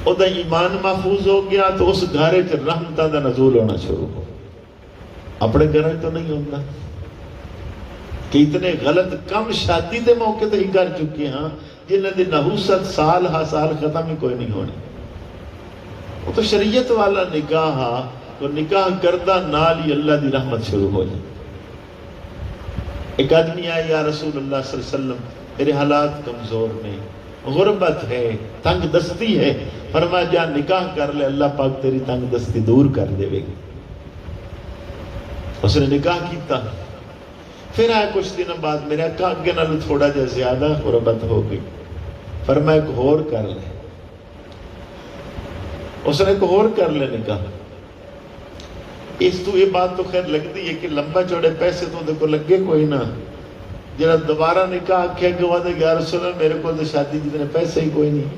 وہ ایمان محفوظ ہو گیا تو اس گھر رحمتاں دا نزول ہونا شروع ہو. اپنے گھر تو نہیں ہوتا کہ اتنے غلط کم شادی دے موقع تے ہی کر چکے ہاں جنہاں دی نحوست سال ہا سال ختم ہی کوئی نہیں ہونی. وہ تو شریعت والا نکاح تو نکاح کردہ نال ہی اللہ دی رحمت شروع ہو جائے. ایک آدمی آیا یا رسول اللہ صلی اللہ علیہ وسلم میرے حالات کمزور نے، غربت ہے، تنگ دستی ہے. فرمایا جا نکاح کر لے، اللہ پاک تیری تنگ دستی دور کر دے گی. اس نے نکاح کیتا. پھر آئے کچھ دن بعد میرے آقا اگے نال تھوڑا جا زیادہ غربت ہو گئی. فرمایا ایک اور کر لے. اس نے ایک اور کر لے نکاح. اس تو یہ بات تو خیر لگتی ہے کہ لمبا چوڑے پیسے تو دیکھو لگے کوئی نہ. جنہاں دوبارہ نکاح کیا کہ وہ یا رسول اللہ میرے کو تو شادی جتنے پیسے ہی کوئی نہیں.